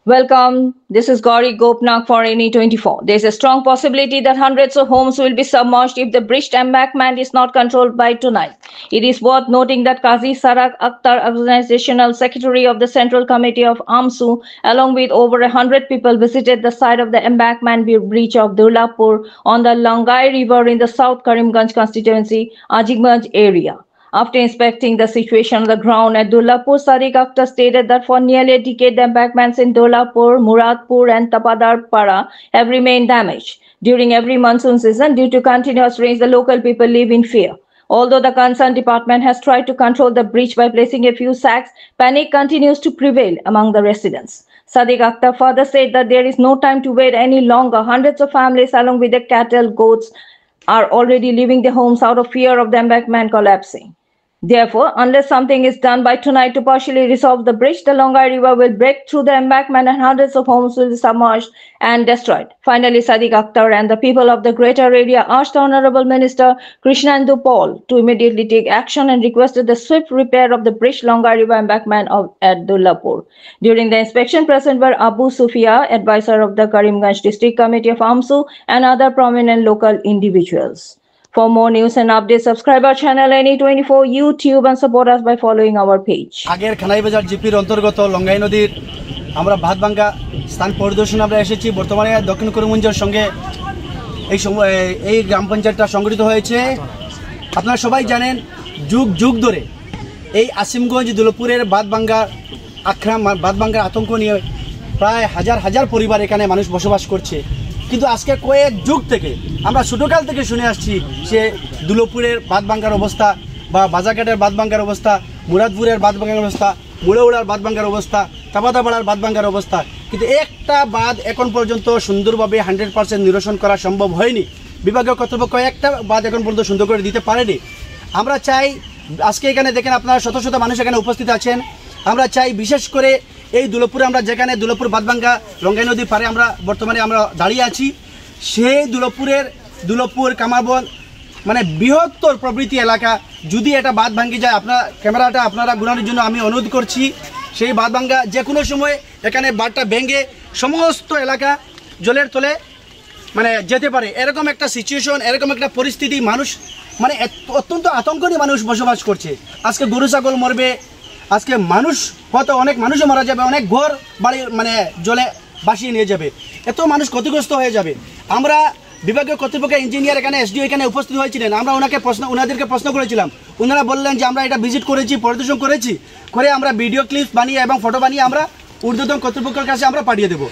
Welcome. This is Gauri Gopnath for NE24. There is a strong possibility that hundreds of homes will be submerged if the breached embankment is not controlled by tonight. It is worth noting that Qazi Sarak Akhtar, Organizational Secretary of the Central Committee of AMSU, along with over 100 people, visited the site of the embankment breach of Durlapur on the Langai River in the South Karimganj constituency, Ajigmanj area. After inspecting the situation on the ground at Durlapur, Sadiq Akhtar stated that for nearly a decade, the embankments in Durlapur, Muradpur and Tapadar Para have remained damaged. During every monsoon season, due to continuous rains, the local people live in fear. Although the concerned department has tried to control the breach by placing a few sacks, panic continues to prevail among the residents. Sadiq Akhtar further said that there is no time to wait any longer. Hundreds of families, along with their cattle, goats, are already leaving their homes out of fear of the embankment collapsing. Therefore, unless something is done by tonight to partially resolve the breach, the Langai River will break through the embankment and hundreds of homes will be submerged and destroyed. Finally, Sadiq Akhtar and the people of the greater area asked the Honorable Minister Krishnendu Paul to immediately take action and requested the swift repair of the breached Langai River embankment at Durlapur. During the inspection, present were Abu Sufia, advisor of the Karimganj District Committee of AMSU, and other prominent local individuals. For more news and updates, subscribe our channel NE24 YouTube and support us by following our page. আগের খানাইবাজার জিপির অন্তর্গত লঙ্গাই নদীর আমরা ভাতভাঙ্গা স্থান পরিদর্শনে আমরা এসেছি। বর্তমানে দক্ষিণ করিমগঞ্জের সঙ্গে এই গ্রাম পঞ্চায়েতটা সংগঠিত হয়েছে। আপনারা সবাই জানেন যুগ যুগ ধরে এই আসিমগঞ্জ দুলপুরের বাঁধভাঙ্গার আতঙ্ক নিয়ে প্রায় হাজার হাজার পরিবার এখানে মানুষ বসবাস করছে। কিন্তু আজকে কয়েক যুগ থেকে আমরা ছোটকাল থেকে শুনে আসছি সে দুলপুরের বাঁধভাঙ্গার অবস্থা বা বাজারঘাটের বাঁধভাঙ্গার অবস্থা, মুরাদপুরের বাঁধভাঙ্গার অবস্থা, মুড়াউড়ার বাঁধভাঙ্গার অবস্থা, তাবাদাপাড়ার বাঁধভাঙ্গার অবস্থা, কিন্তু একটা বাঁধ এখন পর্যন্ত সুন্দরভাবে 100% নিরসন করা সম্ভব হয়নি। বিভাগীয় কর্তৃপক্ষ একটা বাঁধ এখন পর্যন্ত সুন্দর করে দিতে পারেনি। আমরা চাই, আজকে এখানে দেখেন আপনারা শত শত মানুষ এখানে উপস্থিত আছেন, আমরা চাই বিশেষ করে এই দুলপুরে আমরা যেখানে দুলপুর বাঁধভাঙ্গা লঙ্গাই নদীর পারে আমরা বর্তমানে আমরা দাঁড়িয়ে আছি, সেই দুলপুর কামারবন মানে বৃহত্তর প্রভৃতি এলাকা যদি এটা বাঁধ ভাঙ্গি যায়, ক্যামেরাটা আপনারা ঘোরানোর জন্য আমি অনুরোধ করছি। সেই বাঁধ ভাঙ্গা যে কোনো সময় এখানে বাঁধটা ভেঙে সমস্ত এলাকা জলের তলে মানে যেতে পারে, এরকম একটা সিচুয়েশন, এরকম একটা পরিস্থিতি, মানুষ মানে অত্যন্ত আতঙ্ক নিয়ে মানুষ বসবাস করছে। আজকে গরু ছাগল মরবে, আজকে মানুষ হয়তো অনেক মানুষও মারা যাবে, অনেক ঘর বাড়ি মানে জলে ভাসিয়ে নিয়ে যাবে, এত মানুষ ক্ষতিগ্রস্ত হয়ে যাবে। আমরা বিভাগীয় কর্তৃপক্ষ ইঞ্জিনিয়ার এখানে এসডিও এখানে উপস্থিত হয়েছিলেন, আমরা ওনাদেরকে প্রশ্ন করেছিলাম। ওনারা বললেন যে আমরা এটা ভিজিট করেছি, পরিদর্শন করেছি, করে আমরা ভিডিও ক্লিপ বানিয়ে এবং ফটো বানিয়ে আমরা ঊর্ধ্বতন কর্তৃপক্ষের কাছে আমরা পাঠিয়ে দেবো।